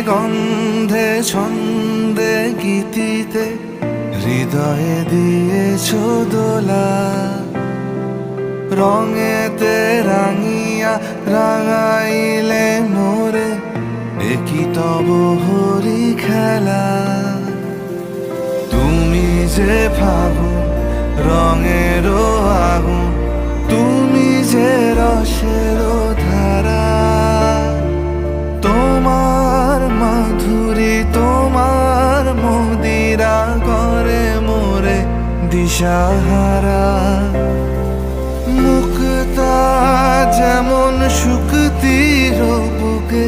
গন্ধে ছন্দে গীতিতে হৃদয়ে দিয়েছ দোলা। রঙেতে রাঙিয়া রাঙাইলে মোরে, একই তব হরি খেলা। তুমি যে ফাগুন রঙেরও আগুন, তুমি যে রসেরও ধারা। তোমার মাধুরী তোমার মদিরা করে মোরে দিশাহারা। মুক্তা যেমন শুকতির বুকে